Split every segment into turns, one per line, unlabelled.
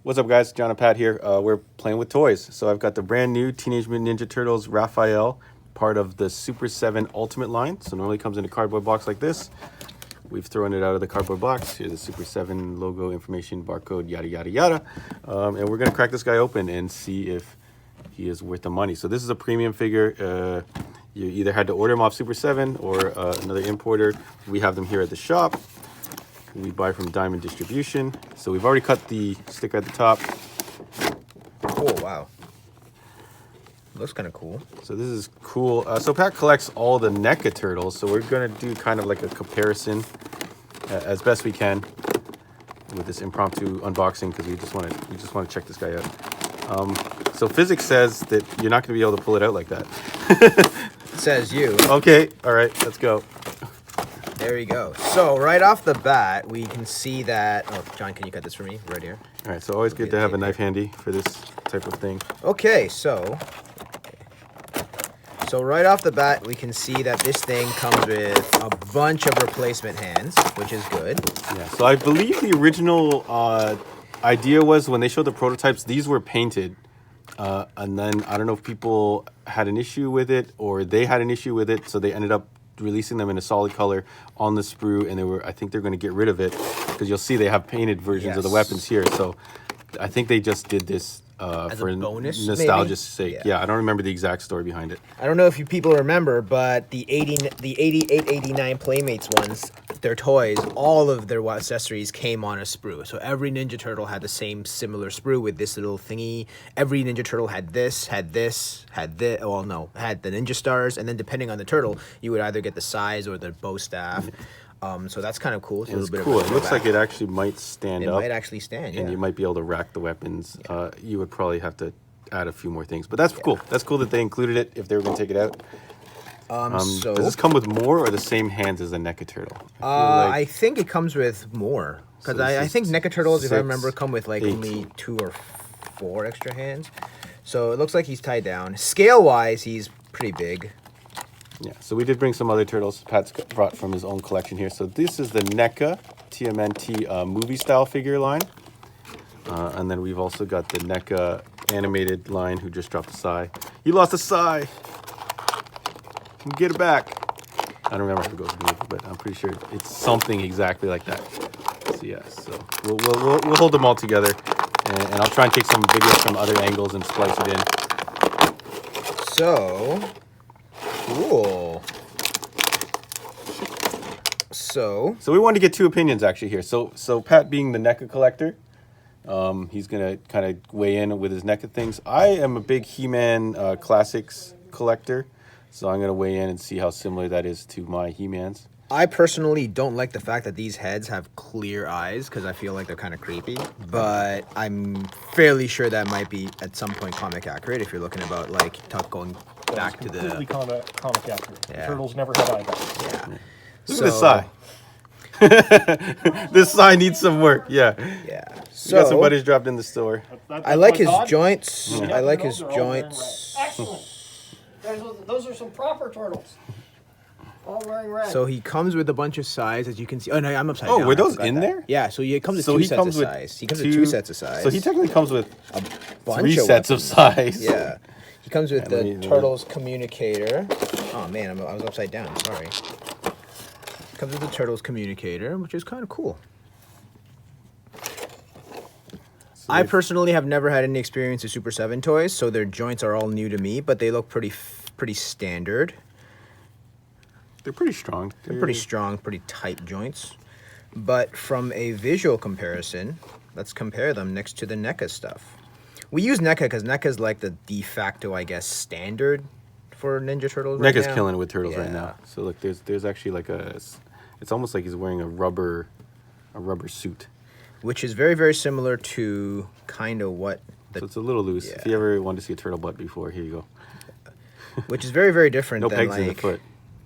What's up, guys? John and Pat here. We're playing with toys. So I've got the brand new Teenage Mutant Ninja Turtles Raphael, part of the Super 7 Ultimate line. So normally comes in a cardboard box like this. We've thrown it out of the cardboard box. Here's the Super 7 logo, information, barcode, yada, yada, yada. And we're going to crack this guy open and see if he is worth the money. So this is a premium figure. You either had to order him off Super 7 or another importer. We have them here at the shop. We buy from Diamond Distribution. So we've already cut the sticker at the top.
Oh, wow. Looks kind of cool.
So this is cool. So Pat collects all the Neca turtles. So we're going to do kind of like a comparison as best we can with this impromptu unboxing because we just want to check this guy out. So physics says that you're not going to be able to pull it out like that.
It says you.
Okay. All right. Let's go.
There we go. So right off the bat, we can see that. Oh, John, can you cut this for me right here?
All right. So always good to have a knife handy for this type of thing.
Okay. So right off the bat, we can see that this thing comes with a bunch of replacement hands, which is good.
Yeah. So I believe the original idea was when they showed the prototypes, these were painted. And then I don't know if people had an issue with it or they had an issue with it. So they ended up releasing them in a solid color on the sprue, and I think they're going to get rid of it because you'll see they have painted versions of the weapons here. So I think they just did this
as
for
a bonus,
nostalgia's sake. Yeah, I don't remember the exact story behind it.
I don't know if you people remember, but the 88, 89 Playmates ones, their toys, all of their accessories came on a sprue. So every Ninja Turtle had the same similar sprue with this little thingy. Every Ninja Turtle had this, had the Ninja Stars, and then depending on the turtle, you would either get the size or the bow staff. So that's kind of cool. It's a little bit
cool.
Of
it looks like it actually might stand up.
It might actually stand, yeah.
And you might be able to rack the weapons. Yeah. You would probably have to add a few more things. But that's cool. That's cool that they included it if they were going to take it out. So does this come with more or the same hands as a Neca Turtle?
I think it comes with more. Because so I think Neca Turtles, if I remember, come with like 8. Only 2 or 4 extra hands. So it looks like he's tied down. Scale-wise, he's pretty big.
Yeah, so we did bring some other turtles Pat's brought from his own collection here. So this is the Neca TMNT movie-style figure line. And then we've also got the Neca animated line who just dropped a sigh. He lost a sigh! Get it back! I don't remember how it goes, but I'm pretty sure it's something exactly like that. So yeah, so we'll hold them all together. And I'll try and take some videos from other angles and splice it in.
So... cool. So
we wanted to get 2 opinions actually here. So Pat being the Neca collector, he's gonna kind of weigh in with his Neca things. I am a big He-Man classics collector, so I'm gonna weigh in and see how similar that is to my He-Mans.
I personally don't like the fact that these heads have clear eyes because I feel like they're kind of creepy, but I'm fairly sure that might be at some point comic accurate if you're looking about like going back to the
completely comic accurate.
Yeah.
The turtles never had eyeballs.
Yeah.
Look at this sigh. This sigh needs some work. Yeah.
Yeah.
So we got some buddies dropped in the store.
I like his joints. Yeah. I like his joints.
Excellent. Those are some proper turtles. All wearing red.
So he comes with a bunch of size, as you can see. Oh no, I'm upside down.
Oh, were those in there?
Yeah. So it comes with 2 sets of size. He comes with 2 sets of size.
So he technically comes with
a bunch
3 sets of size.
Yeah. He comes with the Turtles Communicator. Oh man, I was upside down. Sorry. Comes with the Turtles Communicator, which is kind of cool. So I personally have never had any experience with Super 7 toys, so their joints are all new to me, but they look pretty standard.
They're pretty strong.
They're pretty strong, pretty tight joints. But from a visual comparison, let's compare them next to the Neca stuff. We use Neca because Neca's like the de facto, I guess, standard for Ninja Turtles right now.
Neca's killing it with turtles right now. So look, there's actually like it's almost like he's wearing a rubber suit.
Which is very, very similar to kind of what...
So it's a little loose. Yeah. If you ever wanted to see a turtle butt before, here you go.
Which is very, very different
than
pegs
in the foot.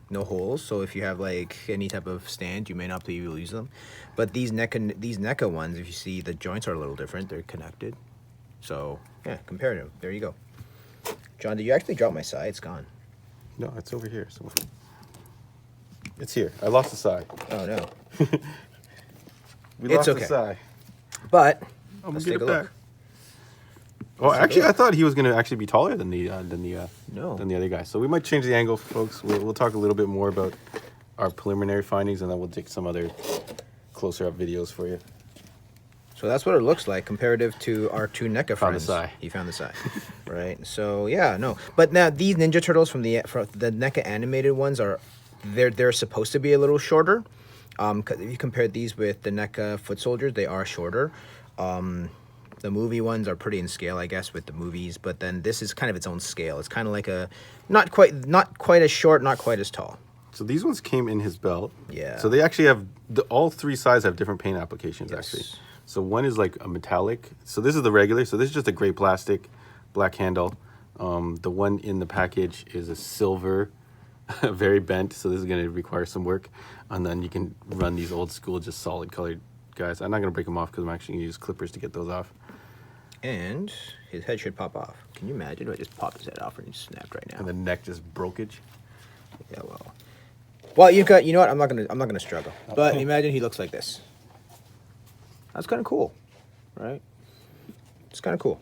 No holes, so if you have like any type of stand, you may not be able to use them. But these Neca ones, if you see, the joints are a little different. They're connected. So yeah, compare them. There you go. John, did you actually drop my sigh? It's gone.
No, it's over here somewhere. It's here. I lost the sigh.
Oh no.
We lost the sigh.
But
I'm
let's
gonna
take
get
a
it
look.
Oh, actually, I thought he was gonna actually be taller than the
No.
than the other guy. So we might change the angle, folks. We'll talk a little bit more about our preliminary findings, and then we'll take some other closer up videos for you.
So that's what it looks like comparative to our two NECA
Found the
friends.
Sai.
He found the Sai. Right. So yeah, no. But now these Ninja Turtles from the NECA animated ones are they're supposed to be a little shorter. 'Cause if you compare these with the NECA Foot Soldiers, they are shorter. The movie ones are pretty in scale, I guess, with the movies, but then this is kind of its own scale. It's kind of like a not quite as short, not quite as tall.
So these ones came in his belt.
Yeah.
So they actually have all three sides have different paint applications actually.
Yes.
So one is like a metallic. So this is the regular. So this is just a gray plastic, black handle. The one in the package is a silver, very bent. So this is going to require some work. And then you can run these old school, just solid colored guys. I'm not going to break them off because I'm actually going to use clippers to get those off.
And his head should pop off. Can you imagine if I just popped his head off and he snapped right now?
And the neck just brokeage.
Yeah, well, you know what? I'm not gonna struggle. But imagine he looks like this. That's kind of cool, right? It's kind of cool.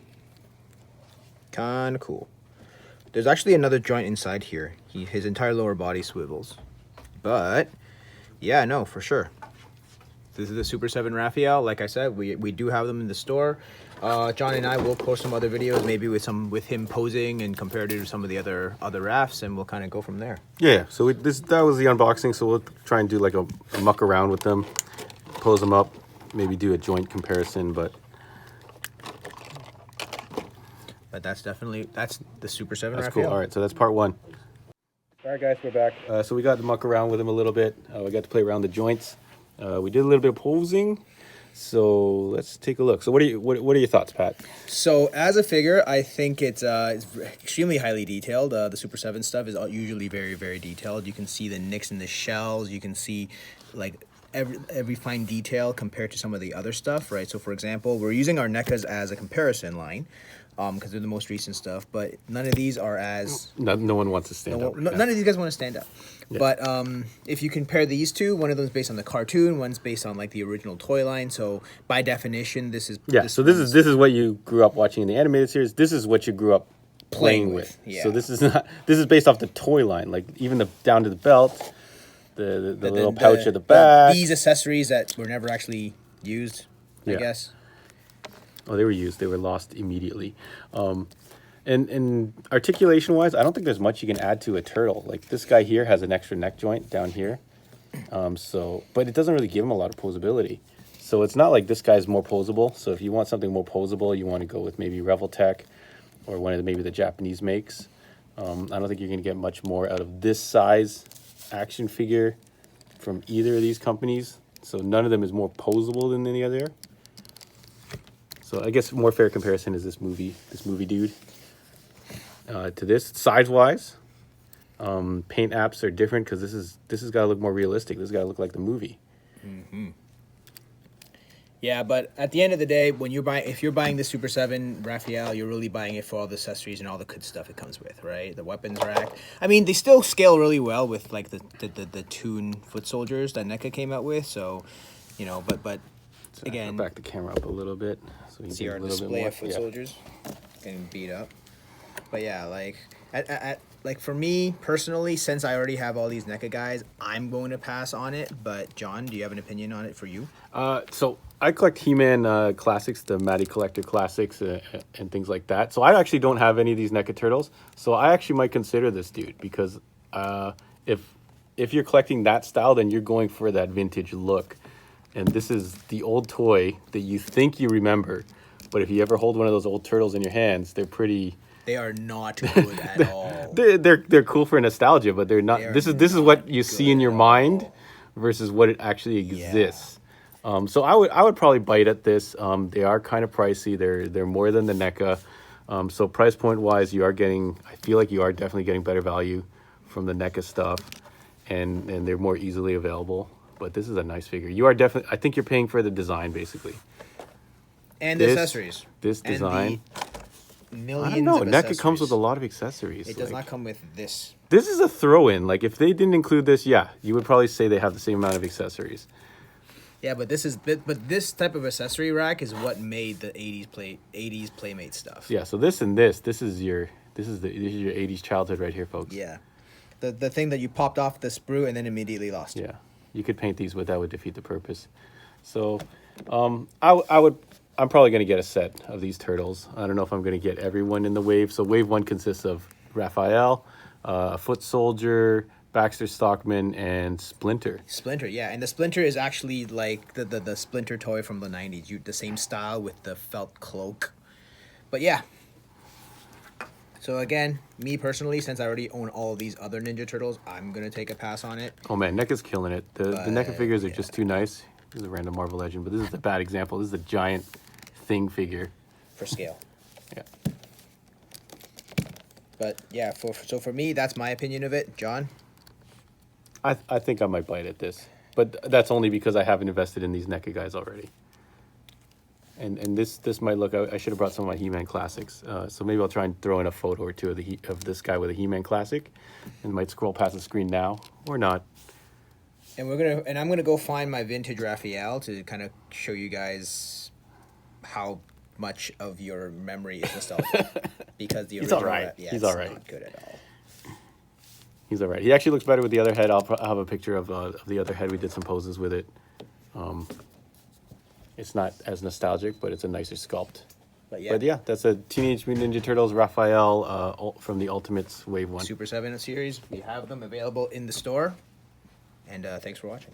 Kind of cool. There's actually another joint inside here. His entire lower body swivels. But yeah, no, for sure. This is the Super 7 Raphael. Like I said, we do have them in the store. John and I will post some other videos, maybe with him posing and compared to some of the other rafts, and we'll kind of go from there.
Yeah, so that was the unboxing. So we'll try and do like a muck around with them, pose them up, maybe do a joint comparison. But
that's the Super 7
that's
Raphael.
cool. All right, so that's part one. All right, guys, we're back. So we got to muck around with them a little bit. We got to play around the joints. We did a little bit of posing. So let's take a look. So what are your thoughts, Pat?
So as a figure, I think it's extremely highly detailed. The Super 7 stuff is usually very, very detailed. You can see the nicks in the shells. You can see like every fine detail compared to some of the other stuff, right? So for example, we're using our NECAs as a comparison line because they're the most recent stuff, but none of these are as...
No one wants to stand out.
None of these guys want to stand out. Yeah. But if you compare these two, one of them is based on the cartoon, one's based on like the original toy line. So by definition, this is...
Yeah, so this is what you grew up watching in the animated series. This is what you grew up playing with.
Yeah.
So this is based off the toy line, like even down to the belt, the little pouch at the back.
These accessories that were never actually used, I guess.
Oh, they were used. They were lost immediately. And articulation wise, I don't think there's much you can add to a turtle. Like this guy here has an extra neck joint down here. But it doesn't really give him a lot of posability. So it's not like this guy's more posable. So if you want something more posable, you want to go with maybe Reveltech or one of maybe the Japanese makes. I don't think you're going to get much more out of this size action figure from either of these companies. So none of them is more posable than any other. So I guess a more fair comparison is this movie dude to this size-wise. Paint apps are different because this has got to look more realistic. This has got to look like the movie.
Mm-hmm. Yeah, but at the end of the day, if you're buying the Super 7 Raphael, you're really buying it for all the accessories and all the good stuff it comes with, right? The weapons rack. I mean, they still scale really well with like the Toon Foot Soldiers that NECA came out with. So, you know, but
So
again,
back the camera up a little bit so you can
see
get
our
a little bit
display
more.
of Foot Soldiers getting beat up. But yeah, like like for me personally, since I already have all these NECA guys, I'm going to pass on it. But John, do you have an opinion on it for you?
So I collect He-Man classics, the Matty Collector classics, and things like that. So I actually don't have any of these NECA turtles. So I actually might consider this dude because if you're collecting that style, then you're going for that vintage look. And this is the old toy that you think you remember, but if you ever hold one of those old turtles in your hands, they're pretty.
They are not good at all.
They're cool for nostalgia, but they're not. This is what you see in your mind versus what it actually exists. Yeah. So I would probably bite at this. They are kind of pricey. They're more than the NECA. So price point wise, I feel like you are definitely getting better value from the NECA stuff, and they're more easily available. But this is a nice figure. You are definitely. I think you're paying for the design basically.
And the accessories.
This design.
Millions
I don't know.
of
NECA comes with a lot of accessories.
It does not come with this.
This is a throw-in. Like if they didn't include this, yeah, you would probably say they have the same amount of accessories.
Yeah, but this type of accessory rack is what made the 80s Playmate stuff.
Yeah, so this is your 80s childhood right here, folks.
Yeah. The thing that you popped off the sprue and then immediately lost.
Yeah, you could paint these, but that would defeat the purpose. So, I'm probably going to get a set of these turtles. I don't know if I'm going to get everyone in the wave. So wave 1 consists of Raphael, Foot Soldier, Baxter Stockman, and Splinter.
Splinter, yeah, and the Splinter is actually like the Splinter toy from the 90s. The same style with the felt cloak. But yeah. So again, me personally, since I already own all of these other Ninja Turtles, I'm gonna take a pass on it.
Oh man, Neca's killing it. The Neca figures are just too nice. This is a random Marvel Legend, but this is the bad example. This is a giant thing figure.
For scale.
Yeah.
But yeah, for me, that's my opinion of it. John?
I think I might bite at this, but that's only because I haven't invested in these NECA guys already. And this might look. I should have brought some of my He-Man classics. So maybe I'll try and throw in a photo or two of this guy with a He-Man classic, and might scroll past the screen now or not.
And I'm gonna go find my vintage Raphael to kind of show you guys how much of your memory is nostalgic. Because the original,
all right.
Yeah,
He's
it's
all right.
not good at all.
He's all right. He actually looks better with the other head. I'll have a picture of the other head. We did some poses with it. It's not as nostalgic, but it's a nicer sculpt. But yeah, that's a Teenage Mutant Ninja Turtles Raphael from the Ultimates Wave 1.
Super 7 series. We have them available in the store. And thanks for watching.